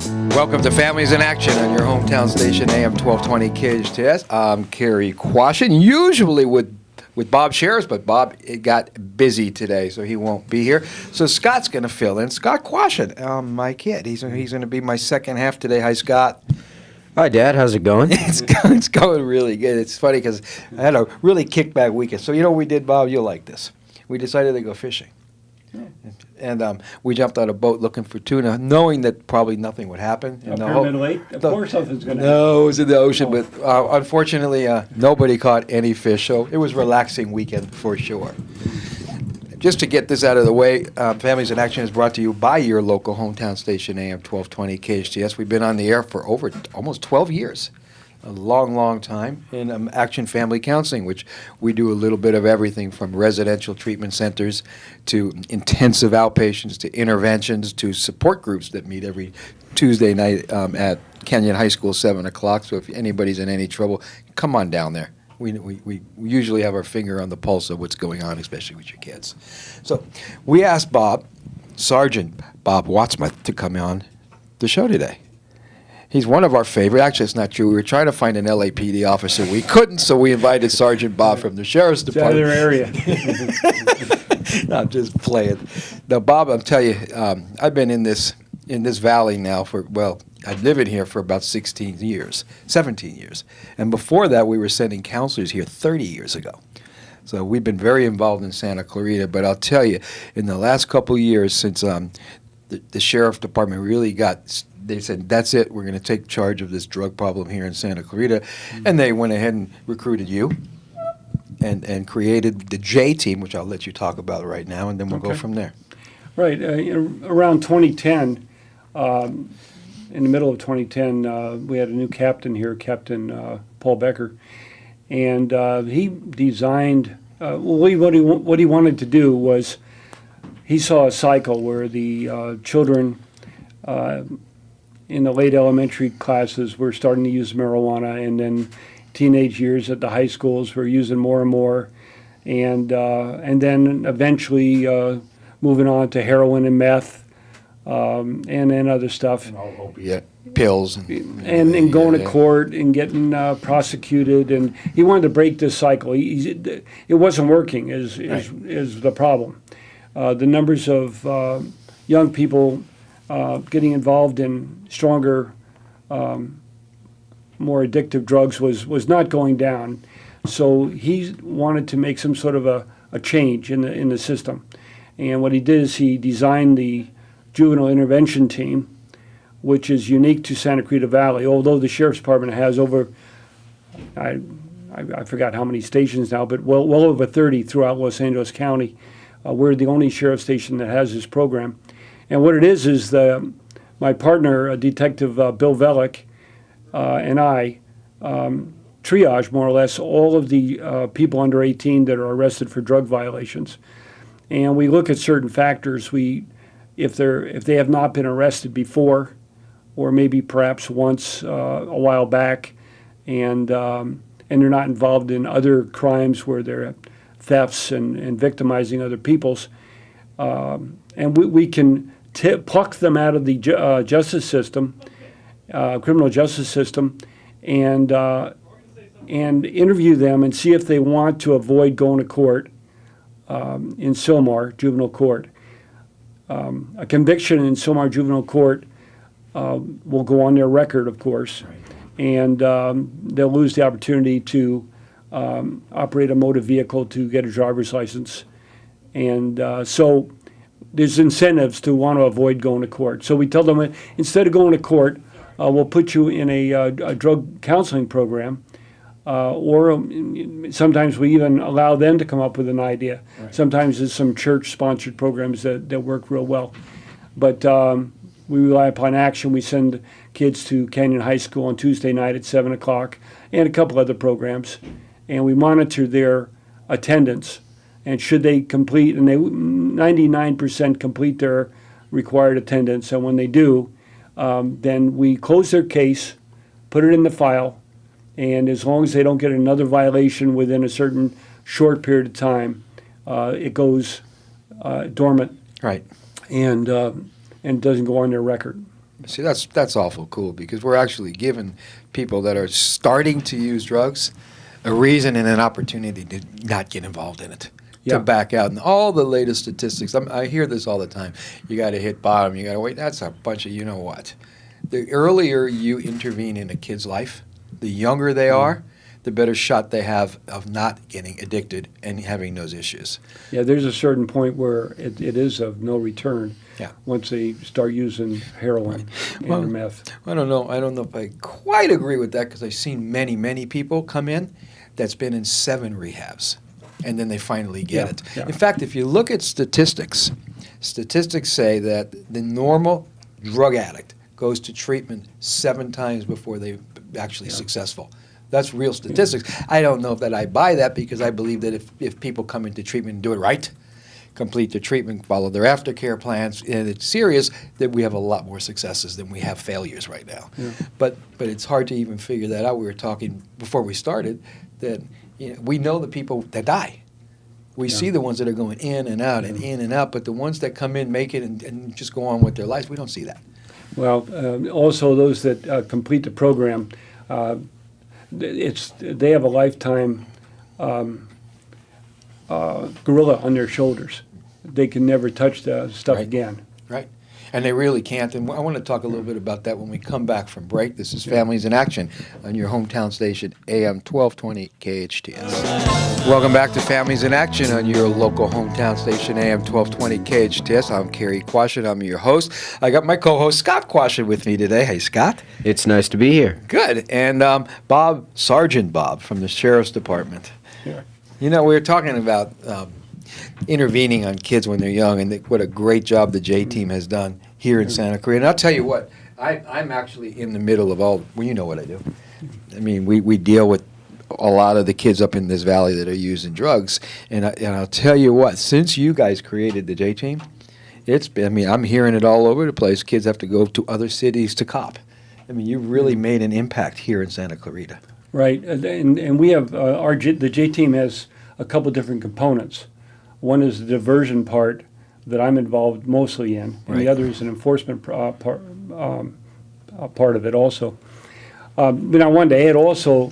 Welcome to Families in Action on your hometown station, AM 1220 KHTS. I'm Cary Quashen, usually with Bob Shares, but Bob got busy today, so he won't be here. So Scott's going to fill in. Scott Quashen, my kid. He's going to be my second half today. Hi, Scott. Hi, Dad. How's it going? It's going really good. It's funny because I had a really kickback weekend. So you know what we did, Bob? You'll like this. We decided to go fishing. And we jumped on a boat looking for tuna, knowing that probably nothing would happen. Up here Middle Lake? Of course something's going to happen. No, it was in the ocean, but unfortunately nobody caught any fish, so it was a relaxing weekend for sure. Just to get this out of the way, Families in Action is brought to you by your local hometown station, AM 1220 KHTS. We've been on the air for over almost 12 years. A long, long time in Action Family Counseling, which we do a little bit of everything from residential treatment centers to intensive outpatients to interventions to support groups that meet every Tuesday night at Kenyon High School, 7 o'clock. So if anybody's in any trouble, come on down there. We usually have our finger on the pulse of what's going on, especially with your kids. So we asked Sergeant Bob Wattsmouth, to come on the show today. He's one of our favorite. Actually, it's not true. We were trying to find an LAPD officer. We couldn't, so we invited Sergeant Bob from the Sheriff's Department. It's out of their area. No, I'm just playing. Now, Bob, I'll tell you, I've been in this valley now I've lived in here for about 17 years. And before that, we were sending counselors here 30 years ago. So we've been very involved in Santa Clarita. But I'll tell you, in the last couple of years, since the Sheriff's Department really they said, that's it, we're going to take charge of this drug problem here in Santa Clarita. And they went ahead and recruited you and created the J team, which I'll let you talk about right now, and then we'll go from there. Right. Around 2010, in the middle of 2010, we had a new captain here, Captain Paul Becker. And he designed, what he wanted to do was, he saw a cycle where the children in the late elementary classes were starting to use marijuana, and then teenage years at the high schools were using more and more, and then eventually moving on to heroin and meth, and then other stuff. And all opiate pills. And going to court and getting prosecuted, and he wanted to break this cycle. It wasn't working is the problem. The numbers of young people getting involved in stronger, more addictive drugs was not going down. So he wanted to make some sort of a change in the system. And what he did is he designed the juvenile intervention team, which is unique to Santa Clarita Valley, although the Sheriff's Department has over, I forgot how many stations now, but well over 30 throughout Los Angeles County. We're the only sheriff station that has this program. And what it is my partner, Detective Bill Velick, and I triage, more or less, all of the people under 18 that are arrested for drug violations. And we look at certain factors. If they have not been arrested before, or maybe perhaps once a while back, and they're not involved in other crimes where they're thefts and victimizing other peoples, and we can pluck them out of the justice system, criminal justice system, and interview them and see if they want to avoid going to court in Sylmar Juvenile Court. A conviction in Sylmar Juvenile Court will go on their record, of course, and they'll lose the opportunity to operate a motor vehicle, to get a driver's license. And so there's incentives to want to avoid going to court. So we tell them, instead of going to court, we'll put you in a drug counseling program, or sometimes we even allow them to come up with an idea. Right. Sometimes there's some church-sponsored programs that work real well. But we rely upon action. We send kids to Kenyon High School on Tuesday night at 7 o'clock, and a couple other programs. And we monitor their attendance. And should they complete, and they 99% complete their required attendance, and when they do, then we close their case, put it in the file, and as long as they don't get another violation within a certain short period of time, it goes dormant. Right. And doesn't go on their record. See, that's awful cool because we're actually giving people that are starting to use drugs a reason and an opportunity to not get involved in it, Yeah. to back out. And all the latest statistics, I hear this all the time. You got to hit bottom. You got to wait. That's a bunch of you know what. The earlier you intervene in a kid's life, the younger they are, the better shot they have of not getting addicted and having those issues. Yeah, there's a certain point where it is of no return. Yeah. Once they start using heroin and Well, meth. I don't know. I don't know if I quite agree with that because I've seen many, many people come in that's been in 7 rehabs, and then they finally get Yeah, it. yeah. In fact, if you look at statistics say that the normal drug addict goes to treatment 7 times before they're actually successful. That's real statistics. I don't know if that I buy that because I believe that if people come into treatment and do it right, complete their treatment, follow their aftercare plans, and it's serious, that we have a lot more successes than we have failures right now. Yeah. But it's hard to even figure that out. We were talking before we started that we know the people that die. We see the ones that are going in and out and in and out, but the ones that come in, make it, and just go on with their lives, we don't see that. Well, also those that complete the program, they have a lifetime gorilla on their shoulders. They can never touch the stuff Right. again. Right. And they really can't. And I want to talk a little bit about that when we come back from break. This is Families in Action on your hometown station, AM 1220 KHTS. Welcome back to Families in Action on your local hometown station, AM 1220 KHTS. I'm Cary Quashen. I'm your host. I got my co-host, Scott Quashen, with me today. Hey, Scott. It's nice to be here. Good. And Sergeant Bob from the Sheriff's Department. Yeah. You know, we were talking about intervening on kids when they're young, and what a great job the J Team has done here in Santa Clarita. And I'll tell you what, I'm actually in the middle of all. Well, you know what I do. I mean, we deal with a lot of the kids up in this valley that are using drugs, and I'll tell you what, since you guys created the J Team, it's been. I mean, I'm hearing it all over the place. Kids have to go to other cities to cop. I mean, you really made an impact here in Santa Clarita. Right, and we have the J Team has a couple different components. One is the diversion part that I'm involved mostly in, and Right. the other is an enforcement part of it also. But I wanted to add also,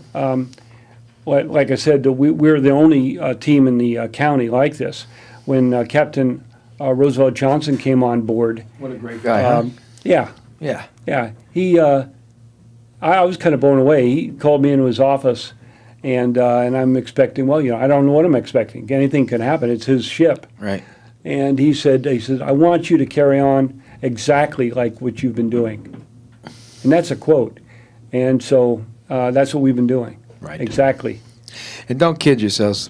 like I said, we're the only team in the county like this. When Captain Roosevelt Johnson came on board, What a great guy, huh? yeah, Yeah. he. I was kind of blown away. He called me into his office, and I'm expecting. Well, I don't know what I'm expecting. Anything can happen. It's his ship. Right. And he said, I want you to carry on exactly like what you've been doing. And that's a quote. And so that's what we've been doing. Right. Exactly. And don't kid yourselves,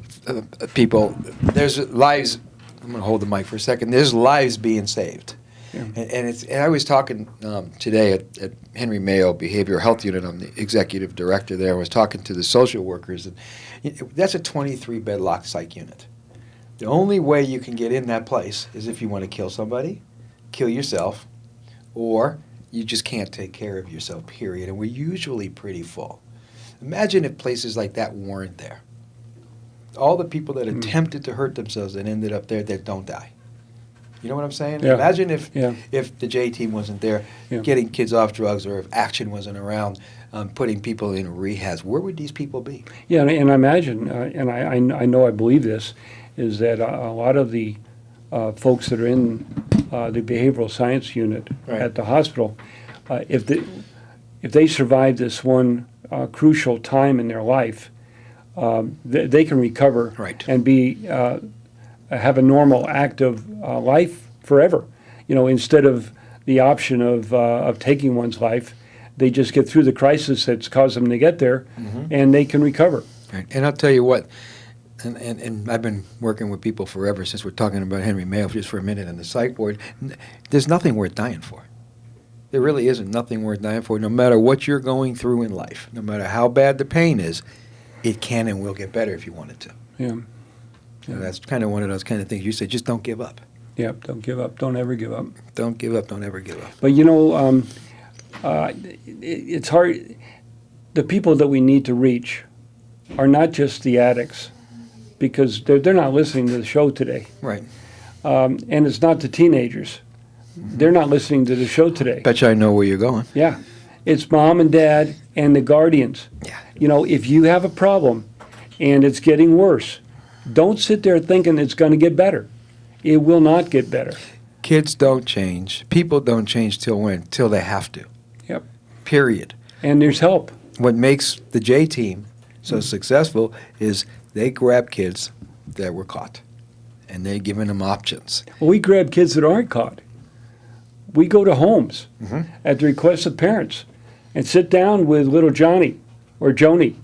people. There's lives. I'm going to hold the mic for a second. There's lives being saved. Yeah. And I was talking today at Henry Mayo Behavioral Health Unit. I'm the executive director there. I was talking to the social workers. And that's a 23-bed locked psych unit. The only way you can get in that place is if you want to kill somebody, kill yourself, or you just can't take care of yourself, period. And we're usually pretty full. Imagine if places like that weren't there. All the people that attempted to hurt themselves that ended up there that don't die. You know what I'm saying? Yeah. Imagine if Yeah. if the J Team wasn't there, Yeah. getting kids off drugs, or if Action wasn't around, putting people in rehabs. Where would these people be? Yeah, and I imagine, and I know I believe this, is that a lot of the folks that are in the behavioral science unit Right. at the hospital, if they survive this one crucial time in their life, they can recover Right. and have a normal, active life forever. Instead of the option of taking one's life, they just get through the crisis that's caused them to get there, and they can recover. Right. And I'll tell you what, and I've been working with people forever since we're talking about Henry Mayo just for a minute on the psych board. There's nothing worth dying for. There really isn't nothing worth dying for. No matter what you're going through in life, no matter how bad the pain is, it can and will get better if you want it to. Yeah. And that's kind of one of those kind of things you say, just don't give up. Yeah, don't give up. Don't ever give up. Don't give up. Don't ever give up. But it's hard. The people that we need to reach are not just the addicts, because they're not listening to the show today. Right. And it's not the teenagers. they're not listening to the show today. Bet you I know where you're going. Yeah. It's mom and dad and the guardians. Yeah. You know, if you have a problem and it's getting worse, don't sit there thinking it's going to get better. It will not get better. Kids don't change. People don't change till when? Till they have to. Yep. Period. And there's help. What makes the J team so successful is they grab kids that were caught, and they're giving them options. Well, we grab kids that aren't caught. We go to homes at the request of parents and sit down with little Johnny or Joni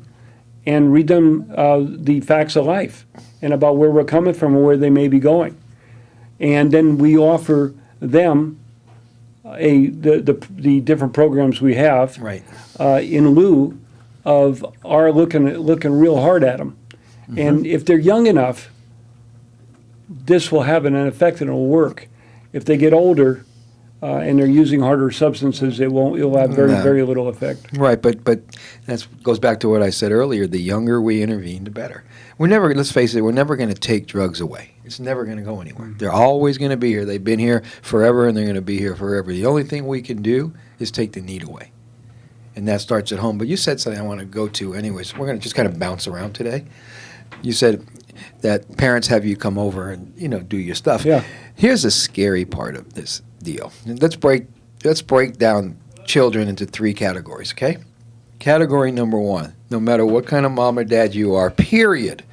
and read them the facts of life and about where we're coming from and where they may be going. And then we offer them the different programs we have Right. in lieu of our looking real hard at them. And if they're young enough, this will have an effect and it'll work. If they get older and they're using harder substances, it'll have very, No. very little effect. Right, but that goes back to what I said earlier. The younger we intervene, the better. We're never, let's face it, we're never going to take drugs away. It's never going to go anywhere. They're always going to be here. They've been here forever, and they're going to be here forever. The only thing we can do is take the need away, and that starts at home. But you said something I want to go to anyways. We're going to just kind of bounce around today. You said that parents have you come over and, do your stuff. Yeah. Here's the scary part of this deal. Let's break down children into 3 categories, okay? Category number 1, no matter what kind of mom or dad you are, period,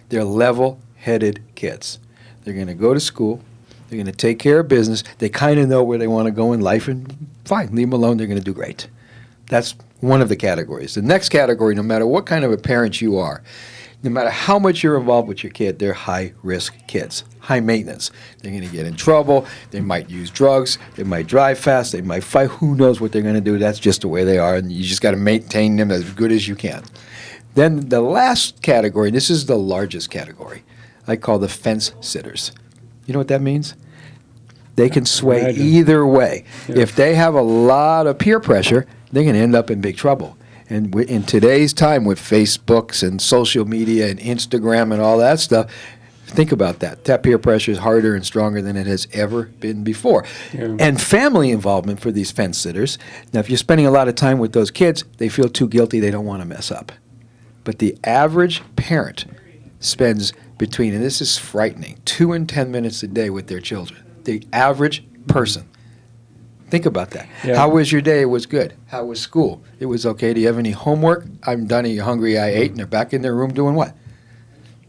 they're level-headed kids. They're going to go to school. They're going to take care of business. They kind of know where they want to go in life, and fine, leave them alone. They're going to do great. That's one of the categories. The next category, no matter what kind of a parent you are, no matter how much you're involved with your kid, they're high-risk kids, high maintenance. They're going to get in trouble. They might use drugs. They might drive fast. They might fight. Who knows what they're going to do? That's just the way they are, and you just got to maintain them as good as you can. Then the last category, this is the largest category, I call the fence sitters. You know what that means? They can sway Imagine. either way. Yeah. If they have a lot of peer pressure, they're going to end up in big trouble. And in today's time with Facebooks and social media and Instagram and all that stuff, think about that. That peer pressure is harder and stronger than it has ever been before. Yeah. And family involvement for these fence sitters. Now, if you're spending a lot of time with those kids, they feel too guilty. They don't want to mess up. But the average parent spends between, and this is frightening, 2 and 10 minutes a day with their children. The average person. Think about that. Yeah. How was your day? It was good. How was school? It was okay. Do you have any homework? I'm done. Are you hungry? I ate. And they're back in their room doing what?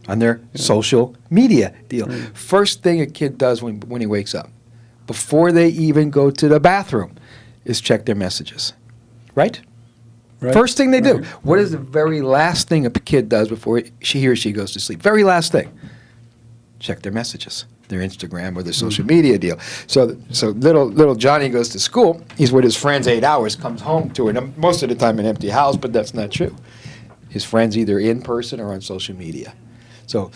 On their social media deal. Right. First thing a kid does when he wakes up, before they even go to the bathroom, is check their messages. Right? Right. First thing they do. Right. What is the very last thing a kid does before he or she goes to sleep? Very last thing. Check their messages, their Instagram or their social media deal. So little Johnny goes to school. He's with his friends 8 hours, comes home to it. Most of the time an empty house, but that's not true. His friends either in person or on social media. So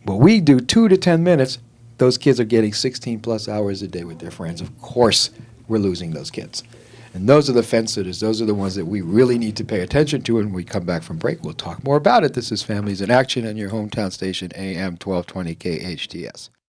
what we do, 2 to 10 minutes, those kids are getting 16 plus hours a day with their friends. Of course, we're losing those kids. And those are the fence sitters. Those are the ones that we really need to pay attention to. And when we come back from break, we'll talk more about it. This is Families in Action on your hometown station, AM 1220 KHTS.